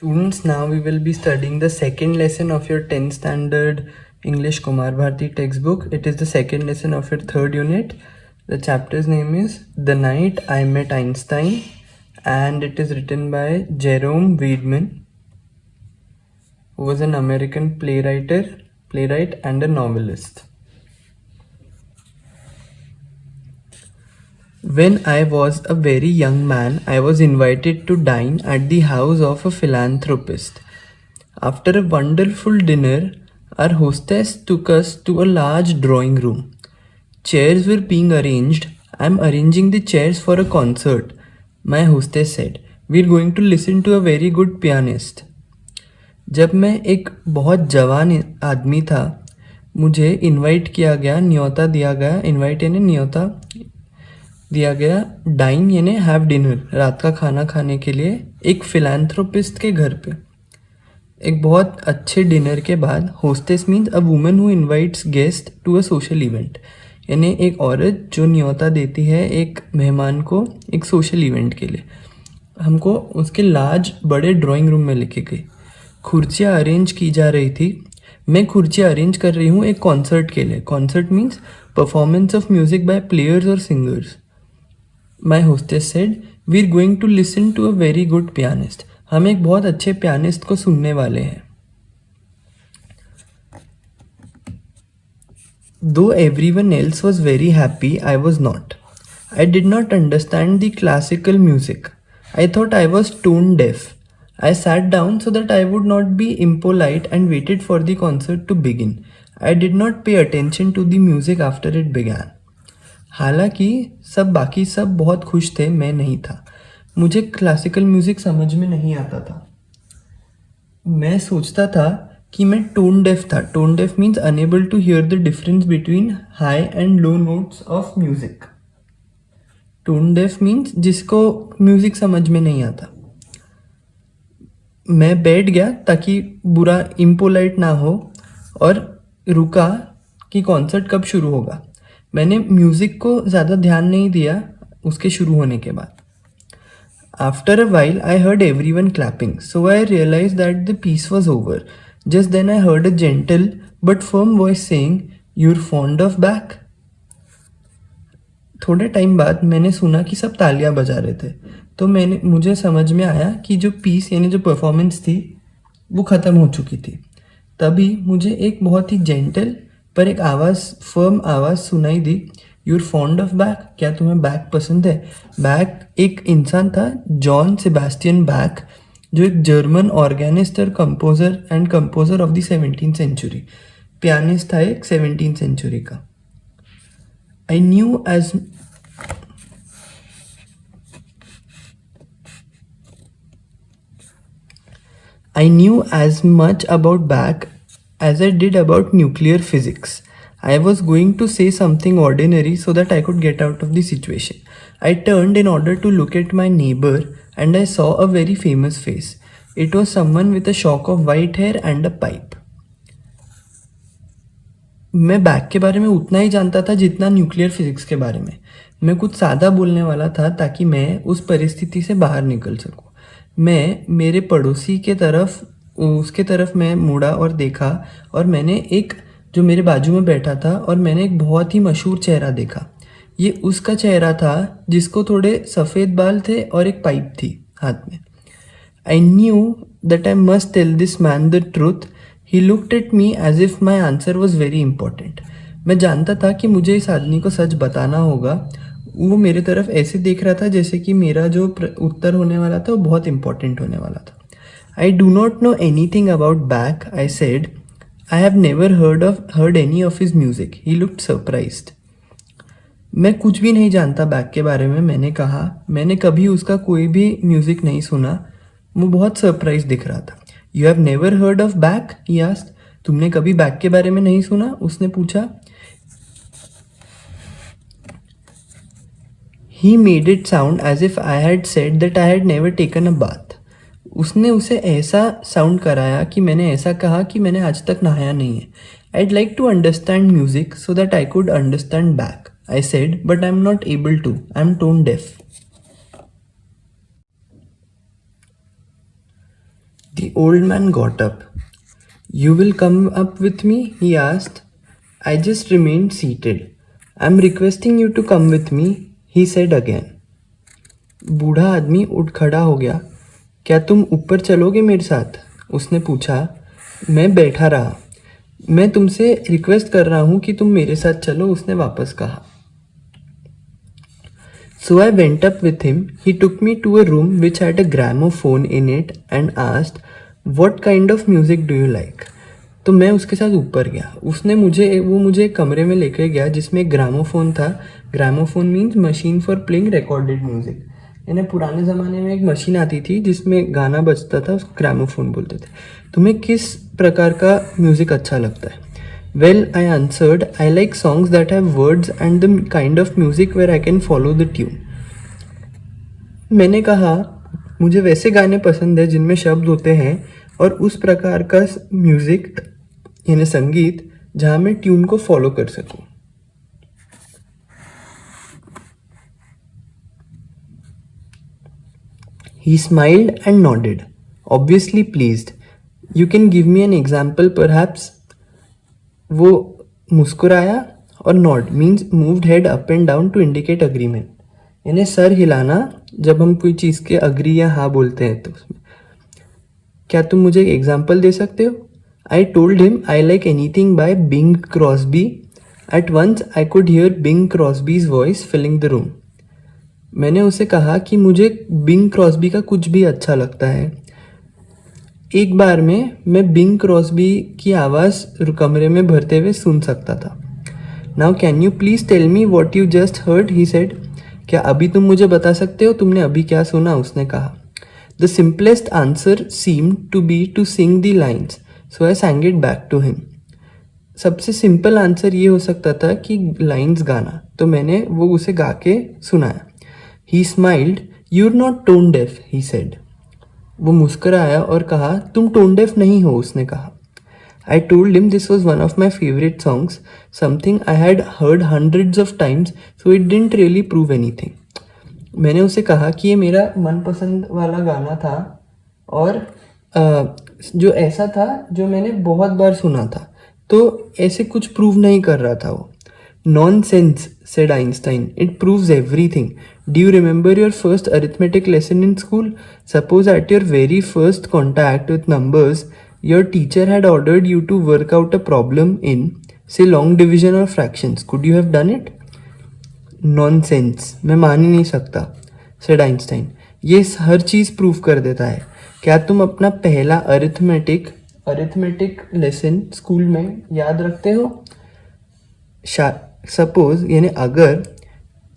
Students, now we will be studying the second lesson of your 10th standard English Kumar Bharti textbook. It is the second lesson of your third unit. The chapter's name is The Night I Met Einstein, and it is written by Jerome Weidman, who was an American playwright and a novelist. When I was a very young man, I was invited to dine at the house of a philanthropist. After a wonderful dinner, our hostess took us to a large drawing room. Chairs were being arranged. I'm arranging the chairs for a concert, my hostess said. We're going to listen to a very good pianist. जब मैं एक बहुत जवान आदमी था, मुझे invite किया गया, न्योता दिया गया, इनवाइट यानी न्योता दिया गया, डाइन यानी हैव डिनर, रात का खाना खाने के लिए एक फिलैंथ्रोपिस्ट के घर पे। एक बहुत अच्छे डिनर के बाद hostess means a woman who invites guest to a social event, यानी एक औरत जो न्योता देती है एक मेहमान को एक सोशल इवेंट के लिए। हमको उसके लार्ज बड़े ड्राइंग रूम में लेके गई। कुर्सियाँ अरेंज की जा रही थी। मैं कुर्सियाँ अरेंज कर रही हूँ एक कॉन्सर्ट के लिए। Concert means performance of music by players और singers. My hostess said we are going to listen to a very good pianist. हम एक बहुत अच्छे पियानिस्ट को सुनने वाले हैं। Though everyone else was very happy, I was not. I did not understand the classical music. I thought I was tone deaf. I sat down so that I would not be impolite and waited for the concert to begin. I did not pay attention to the music after it began. हालांकि बाकी सब बहुत खुश थे, मैं नहीं था। मुझे क्लासिकल म्यूजिक समझ में नहीं आता था। मैं सोचता था कि मैं टोन डेफ था। Tone deaf means unable to hear the difference between high and low notes of music. Tone deaf means जिसको म्यूजिक समझ में नहीं आता। मैं बैठ गया ताकि बुरा इम्पोलाइट ना हो और रुका कि कॉन्सर्ट कब शुरू होगा। मैंने म्यूज़िक को ज़्यादा ध्यान नहीं दिया उसके शुरू होने के बाद। After a while, I heard everyone clapping, so I realized that the piece was over. Just then I heard a gentle but firm voice saying, "You're fond of Bach?" थोड़े टाइम बाद मैंने सुना कि सब तालियां बजा रहे थे, तो मुझे समझ में आया कि जो पीस यानी जो परफॉर्मेंस थी वो ख़त्म हो चुकी थी। तभी मुझे एक बहुत ही जेंटल पर एक फर्म आवाज़ सुनाई दी, यूर फॉन्ड ऑफ बैक, क्या तुम्हें बैक पसंद है? बैक एक इंसान था, जॉन सेबास्टियन बैक, जो एक जर्मन ऑर्गेनिस्ट और composer of the 17th century, pianist था एक 17th सेंचुरी का। I knew as much about Bach as I did about nuclear physics. I was going to say something ordinary so that I could get out of the situation. I turned in order to look at my neighbor and I saw a very famous face. It was someone with a shock of white hair and a pipe. मैं back के बारे में उतना ही जानता था जितना nuclear physics के बारे में। मैं कुछ सादा बोलने वाला था ताकि मैं उस परिस्थिति से बाहर निकल सकूं। मैं मेरे पड़ोसी उसके तरफ मैं मुड़ा और देखा, और मैंने एक जो मेरे बाजू में बैठा था, और मैंने एक बहुत ही मशहूर चेहरा देखा। ये उसका चेहरा था जिसको थोड़े सफ़ेद बाल थे और एक पाइप थी हाथ में। I knew that I must tell this man the truth. He looked at me as if my answer was very important. मैं जानता था कि मुझे इस आदमी को सच बताना होगा। वो मेरे तरफ ऐसे देख रहा था जैसे कि मेरा जो उत्तर होने वाला था वो बहुत इंपॉर्टेंट होने वाला था। I do not know any thing about back, I said. I have never heard any of his music. He looked surprised. मैं कुछ भी नहीं जानता बैक के बारे में, मैंने कहा। मैंने कभी उसका कोई भी म्यूजिक नहीं सुना। वो बहुत सरप्राइज दिख रहा था। You have never heard of back, he asked. तुमने कभी बैक के बारे में नहीं सुना? उसने पूछा। He made it sound as if I had said that I had never taken a bath. उसने उसे ऐसा साउंड कराया कि मैंने ऐसा कहा कि मैंने आज तक नहाया नहीं है। I'd like to understand music so that I could understand back, I said, but I'm not able to. I'm tone deaf. The old man got up. You will come up with me? He asked. I just remained seated. I'm requesting you to come with me, he said again. बूढ़ा आदमी उठ खड़ा हो गया. क्या तुम ऊपर चलोगे मेरे साथ? उसने पूछा. मैं बैठा रहा. मैं तुमसे रिक्वेस्ट कर रहा हूँ कि तुम मेरे साथ चलो, उसने वापस कहा. So I went up with him. He took me to a room which had a gramophone in it and asked, "What kind of music do you like?" तो मैं उसके साथ ऊपर गया. वो मुझे एक कमरे में लेकर गया जिसमें एक ग्रामोफोन था. Gramophone means machine for playing recorded music. यानी पुराने ज़माने में एक मशीन आती थी जिसमें गाना बजता था, उसको ग्रामोफोन बोलते थे. तुम्हें किस प्रकार का म्यूज़िक अच्छा लगता है? Well, I answered, I like songs that have words and the kind of music where I can follow the tune. मैंने कहा, मुझे वैसे गाने पसंद है जिनमें शब्द होते हैं और उस प्रकार का म्यूज़िक यानी संगीत जहाँ मैं ट्यून को फॉलो कर सकूं. He smiled and nodded, obviously pleased. You can give me an example perhaps? वो मुस्कुराया और nod means moved head up and down to indicate agreement. यानी सर हिलाना जब हम कोई चीज़ के अग्री या हाँ बोलते हैं तो उसमें. क्या तुम मुझे एक एग्जाम्पल दे सकते हो? I told him I like anything by Bing Crosby. At once I could hear Bing Crosby's voice filling the room. मैंने उसे कहा कि मुझे बिंग क्रॉस्बी का कुछ भी अच्छा लगता है. एक बार में मैं बिंग क्रॉस्बी की आवाज़ कमरे में भरते हुए सुन सकता था. Now can you please tell me what you just heard, he said. क्या अभी तुम मुझे बता सकते हो तुमने अभी क्या सुना? उसने कहा. The simplest answer seemed to be to sing the lines, so I sang it back to him. सबसे सिंपल आंसर ये हो सकता था कि लाइन्स गाना, तो मैंने वो उसे गा के सुनाया. He smiled. You are not tone deaf, he said. वो मुस्कुराया और कहा, तुम टोन डेफ नहीं हो, उसने कहा. I told him this was one of my favorite songs, something I had heard hundreds of times, so it didn't really prove anything. मैंने उसे कहा कि ये मेरा मनपसंद वाला गाना था और जो ऐसा था जो मैंने बहुत बार सुना था, तो ऐसे कुछ प्रूव नहीं कर रहा था वो. Nonsense, said Einstein. It proves everything. Do you remember your first arithmetic lesson in school? Suppose at your very first contact with numbers, your teacher had ordered you to work out a problem in, say, long division or fractions. Could you have done it? Nonsense. मैं मान ही नहीं सकता, said Einstein. ये हर चीज़ prove कर देता है. क्या तुम अपना पहला अरिथमेटिक लेसन स्कूल में याद रखते हो? सपोज यानी अगर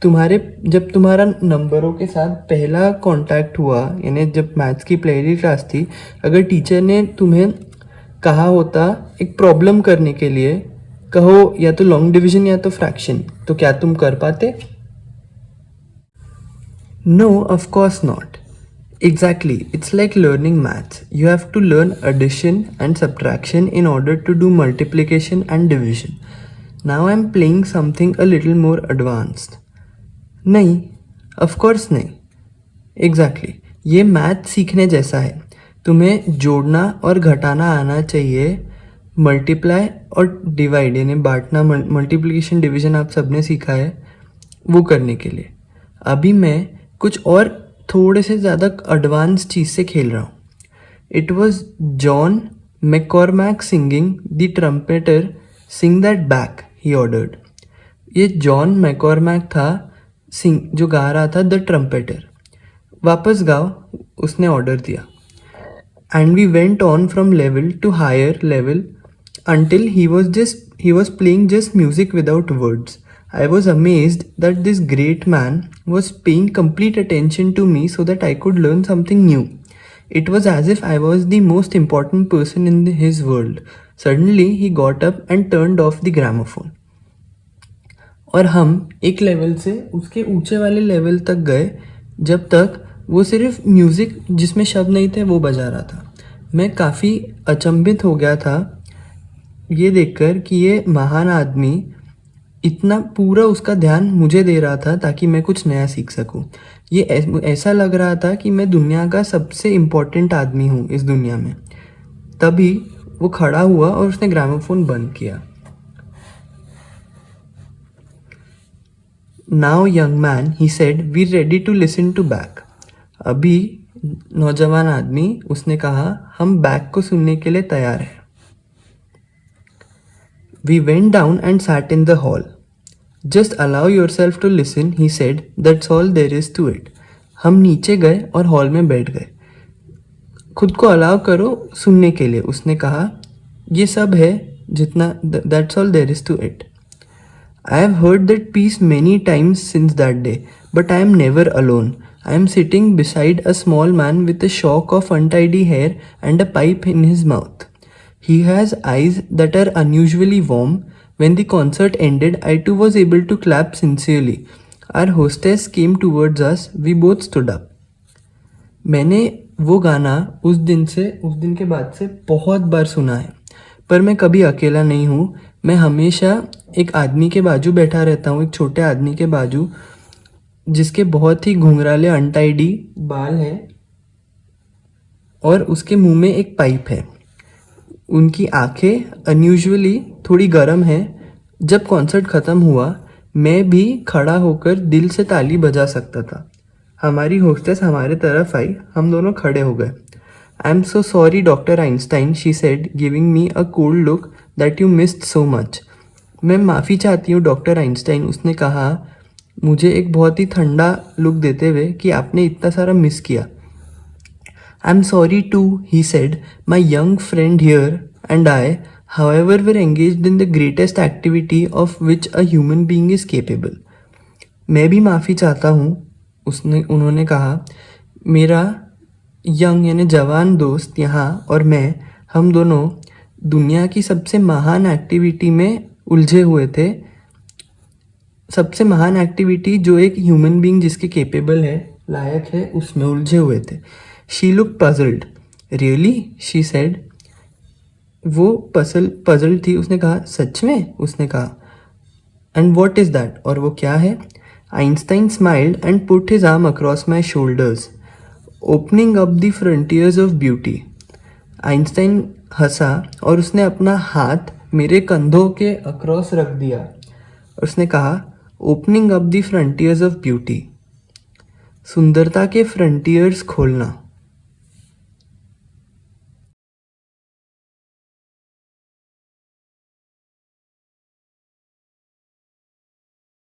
जब तुम्हारा नंबरों के साथ पहला कांटेक्ट हुआ, यानी जब मैथ्स की पहली क्लास थी, अगर टीचर ने तुम्हें कहा होता एक प्रॉब्लम करने के लिए, कहो या तो लॉन्ग डिवीजन या तो फ्रैक्शन, तो क्या तुम कर पाते? No, of course not. Exactly, it's like learning maths. You have to learn addition and subtraction in order to do multiplication and division. Now I'm playing something a little more advanced. नहीं, of course नहीं. Exactly, ये math सीखने जैसा है. तुम्हें जोड़ना और घटाना आना चाहिए, मल्टीप्लाई और डिवाइड यानी बांटना, मल्टीप्लिकेशन डिवीजन आप सबने सीखा है, वो करने के लिए. अभी मैं कुछ और थोड़े से ज़्यादा एडवांस चीज़ से खेल रहा हूँ. It was John McCormack singing the trumpeter, sing that back, he ordered. ये जॉन मैकॉर्मैक था जो गा रहा था द ट्रम्पेटर. वापस गाओ, उसने ऑर्डर दिया. And we went on from level to higher level until he was playing just music without words. I was amazed that this great man was paying complete attention to me so that I could learn something new. It was as if I was the most important person in his world. Suddenly he got up and turned off the gramophone. और हम एक level से उसके ऊंचे वाले level तक गए जब तक वो सिर्फ म्यूज़िक जिसमें शब्द नहीं थे वो बजा रहा था. मैं काफ़ी अचंभित हो गया था ये देखकर कि ये महान आदमी इतना पूरा उसका ध्यान मुझे दे रहा था ताकि मैं कुछ नया सीख सकूं. ये ऐसा लग रहा था कि मैं दुनिया का सबसे इम्पोर्टेंट आदमी हूँ इस दुनिया में। तभी वो खड़ा हुआ और उसने ग्रामोफोन बंद किया। Now young man, he said, we ready to listen to Bach. अभी नौजवान आदमी, उसने कहा, हम बैक को सुनने के लिए तैयार हैं। We went down and sat in the hall. Just allow yourself to listen, he said, that's all there is to it. हम नीचे गए और हॉल में बैठ गए। खुद को अलाउ करो सुनने के लिए, उसने कहा, ये सब है जितना, that's all there is to it. I have heard that piece many times since that day, but I am never alone. I am sitting beside a small man with a shock of untidy hair and a pipe in his mouth. He has eyes that are unusually warm. When the concert ended, I too was able to clap sincerely. Our hostess came towards us. We both stood up. मैंने वो गाना उस दिन के बाद से बहुत बार सुना है, पर मैं कभी अकेला नहीं हूँ। मैं हमेशा एक आदमी के बाजू बैठा रहता हूँ, एक छोटे आदमी के बाजू, जिसके बहुत ही घुंघराले अनटाइडी बाल हैं और उसके मुंह में एक पाइप है। उनकी आंखें अनयूजुअली थोड़ी गर्म हैं। जब कॉन्सर्ट ख़त्म हुआ, मैं भी खड़ा होकर दिल से ताली बजा सकता था। हमारी होस्टेस हमारे तरफ आई, हम दोनों खड़े हो गए। I am so sorry doctor Einstein, she said, giving me a cold look, that you missed so much. मैं माफ़ी चाहती हूँ डॉक्टर आइंस्टाइन, उसने कहा मुझे एक बहुत ही ठंडा लुक देते हुए कि आपने इतना सारा मिस किया। I am sorry too, he said, my young friend here and I, however, were engaged in the greatest activity of which a human being is capable. मैं भी माफ़ी चाहता हूँ, उन्होंने कहा, मेरा यंग यानी जवान दोस्त यहाँ और मैं, हम दोनों दुनिया की सबसे महान एक्टिविटी में उलझे हुए थे। सबसे महान एक्टिविटी जो एक ह्यूमन बीइंग जिसके केपेबल है, लायक है, उसमें उलझे हुए थे। She look puzzled. Really, she said. वो पजल्ड थी। उसने कहा, सच में? उसने कहा, एंड वॉट इज़ दैट? और वो क्या है? Einstein smiled and put his arm across my shoulders, opening up the frontiers of beauty. Einstein हंसा और उसने अपना हाथ मेरे कंधों के अक्रॉस रख दिया। उसने कहा, opening up the frontiers of beauty, सुंदरता के फ्रंटियर्स खोलना।